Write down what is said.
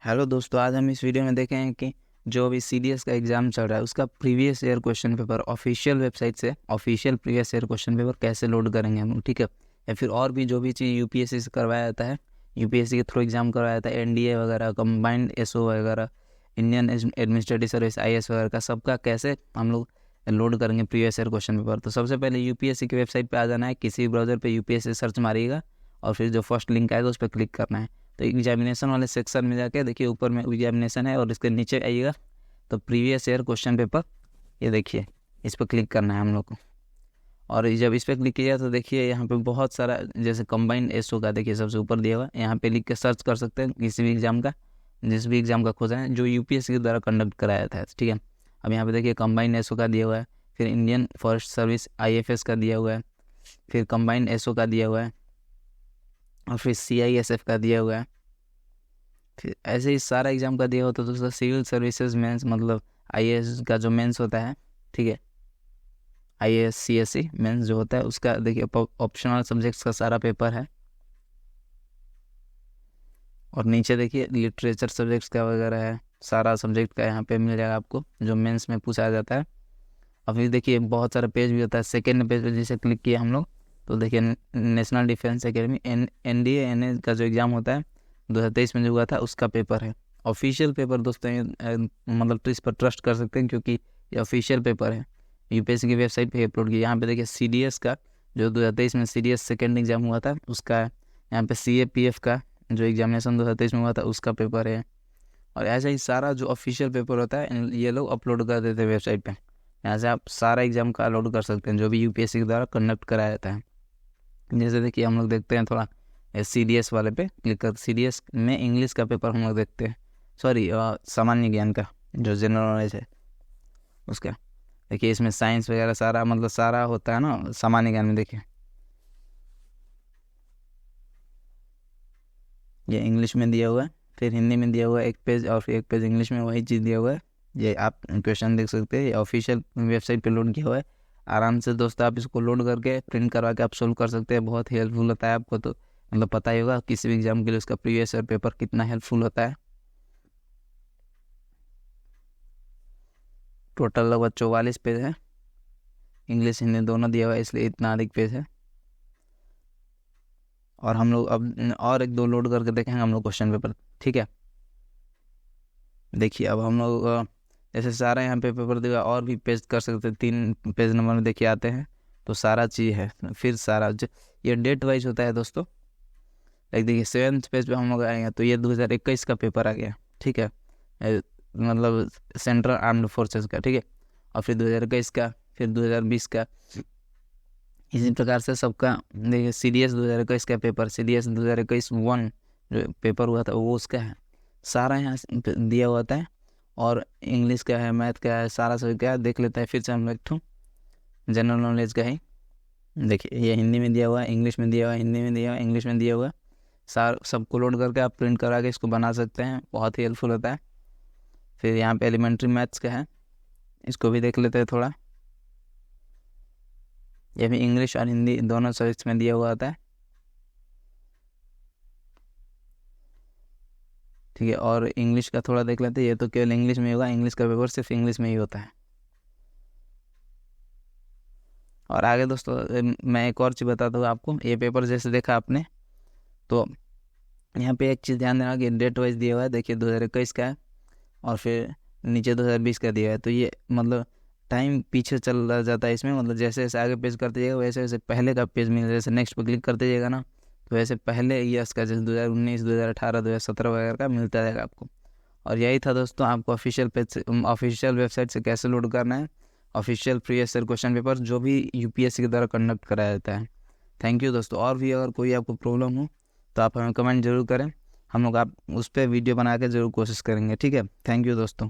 Hello दोस्तों, आज हम इस वीडियो में देखेंगे कि जो अभी सीडीएस का एग्ज़ाम चल रहा है उसका previous year question paper official website से official previous year question paper कैसे लोड करेंगे हम, ठीक है। या फिर और भी जो भी चीज़ यूपीएससी से करवाया जाता है, यूपीएससी के थ्रू एग्ज़ाम करवाया जाता है, एनडीए वगैरह, कंबाइंड एसओ वगैरह, इंडियन एडमिनिस्ट्रेटिव सर्विस आईएएस वगैरह का सबका कैसे हम लोग लोड करेंगे प्रीवियस ईयर क्वेश्चन पेपर। तो सबसे पहले यूपीएससी की वेबसाइट पर आ जाना है, किसी भी ब्राउज़र पर यूपीएससी सर्च मारिएगा और फिर जो फर्स्ट लिंक आएगा उस पर क्लिक करना है। तो एग्जामिनेशन वाले सेक्शन में जाके देखिए, ऊपर में एग्जामिनेशन है और इसके नीचे आइएगा तो प्रीवियस ईयर क्वेश्चन पेपर, ये देखिए इस पर क्लिक करना है हम लोग को। और जब इस पर क्लिक किया तो देखिए यहाँ पे बहुत सारा, जैसे कंबाइंड एसओ का देखिए सबसे ऊपर दिया हुआ, यहाँ पे लिख के सर्च कर सकते हैं किसी भी एग्जाम का, जिस भी एग्जाम का खोजा है जो यूपीएससी के द्वारा कंडक्ट कराया था, ठीक है। अब यहाँ पे देखिए कंबाइंड एसओ का दिया हुआ है, फिर इंडियन फॉरेस्ट सर्विस आईएफएस का दिया हुआ है, फिर कंबाइंड एसओ का दिया हुआ है और फिर सीआईएसएफ का दिया हुआ है। फिर ऐसे ही सारा एग्जाम का दिया होता है दोस्तों। सिविल सर्विसेज मेंस मतलब आईएएस का जो मेंस होता है, ठीक है, आईएएस सीएससी मेंस जो होता है उसका देखिए ऑप्शनल सब्जेक्ट्स का सारा पेपर है। और नीचे देखिए लिटरेचर सब्जेक्ट्स का वगैरह है, सारा सब्जेक्ट का यहाँ पे मिल जाएगा आपको जो मेंस में पूछा जाता है। और फिर देखिए बहुत सारा पेज भी होता है। सेकेंड पेज पर जैसे क्लिक किया हम लोग तो देखिए National Defence Academy NDA NA का जो एग्ज़ाम होता है 2023 में जो हुआ था उसका पेपर है। ऑफिशियल पेपर दोस्तों, मतलब इस पर ट्रस्ट कर सकते हैं क्योंकि ये ऑफिशियल पेपर है, यूपीएससी की वेबसाइट पे अपलोड किया। यहाँ पे देखिए सीडीएस का जो 2023 में सीडीएस सेकेंड एग्जाम हुआ था उसका है। यहाँ पे सीएपीएफ का जो एग्जामिनेशन 2023 में हुआ था उसका पेपर है। और ऐसा ही सारा जो ऑफिशियल पेपर होता है ये लोग अपलोड कर देते हैं वेबसाइट पर। यहाँ से आप सारा एग्जाम का अपलोड कर सकते हैं जो भी यूपीएससी के द्वारा कंडक्ट कराया जाता है। जैसे देखिए हम लोग देखते हैं थोड़ा सीडीएस वाले पे क्लिक कर, सीडीएस में इंग्लिश का पेपर हम लोग देखते हैं, सॉरी सामान्य ज्ञान का जो जनरल नॉलेज है उसका। देखिए इसमें साइंस वगैरह सारा मतलब सारा होता है ना सामान्य ज्ञान में। देखिए ये इंग्लिश में दिया हुआ है, फिर हिंदी में दिया हुआ है एक पेज और फिर एक पेज इंग्लिश में वही चीज़ दिया हुआ है। ये आप क्वेश्चन देख सकते हैं, ये ऑफिशियल वेबसाइट पे लोड किया हुआ है। आराम से दोस्तों आप इसको लोड करके प्रिंट करवा के आप सोल्व कर सकते हैं। बहुत हेल्पफुल होता है, आपको तो मतलब पता ही होगा किसी भी एग्जाम के लिए उसका प्रीवियस ईयर पेपर कितना हेल्पफुल होता है। टोटल लगभग 44 पेज है, इंग्लिश हिंदी दोनों दिया हुआ है इसलिए इतना अधिक पेज है। और हम लोग अब और एक दो लोड करके देखेंगे हम लोग क्वेश्चन पेपर, ठीक है। देखिए अब हम लोग जैसे सारा यहाँ पे पेपर दिया और भी पेज कर सकते हैं। 3 पेज नंबर में देखिए आते हैं तो सारा चीज़ है। फिर सारा ये डेट वाइज होता है दोस्तों। लाइक देखिए 7th पेज पे हम लोग आएंगे तो ये 2021 का पेपर आ गया, ठीक है, मतलब सेंट्रल आर्म्ड फोर्सेस का, ठीक है। और फिर 2021 का, फिर 2020 का, इसी प्रकार से सबका देखिए। सीडीएस 2021 का पेपर, सीडीएस 2021 1 जो पेपर हुआ था वो उसका है, सारा यहाँ दिया हुआ है। और इंग्लिश का है, मैथ का है, सारा सब क्या देख लेते हैं फिर से हम लोग जनरल नॉलेज का ही। देखिए ये हिंदी में दिया हुआ है, इंग्लिश में दिया हुआ है, हिंदी में दिया हुआ है, इंग्लिश में दिया हुआ है। सबको लोड करके आप प्रिंट करा के इसको बना सकते हैं, बहुत ही हेल्पफुल होता है। फिर यहाँ पे एलिमेंट्री मैथ्स का है, इसको भी देख लेते हैं थोड़ा। ये भी इंग्लिश और हिंदी दोनों सब्जेक्ट्स में दिया हुआ होता है, ठीक है। और इंग्लिश का थोड़ा देख लेते हैं, ये तो केवल इंग्लिश में होगा, इंग्लिश का पेपर सिर्फ इंग्लिश में ही होता है। और आगे दोस्तों मैं एक और चीज़ बताता हूँ आपको। ये पेपर जैसे देखा आपने तो यहाँ पे एक चीज़ ध्यान देना कि डेट वाइज दिया हुआ है। देखिए 2021 का है और फिर नीचे 2020 का दिया है, तो ये मतलब टाइम पीछे चल जाता है इसमें। मतलब जैसे जैसे आगे पेज करते जाएगा वैसे वैसे पहले का पेज मिल, जैसे नेक्स्ट पर क्लिक करते जाएगा ना तो वैसे पहले ईयर्स का जैसे 2019, 2018, 2017 वगैरह का मिलता रहेगा आपको। और यही था दोस्तों, आपको ऑफिशियल पेज से, ऑफिशियल वेबसाइट से कैसे लोड करना है official previous year question paper जो भी यूपीएससी के द्वारा कंडक्ट कराया जाता है। थैंक यू दोस्तों। और भी अगर कोई आपको प्रॉब्लम हो तो आप हमें कमेंट जरूर करें, हम लोग आप उस पर वीडियो बना के ज़रूर कोशिश करेंगे, ठीक है। थैंक यू दोस्तों।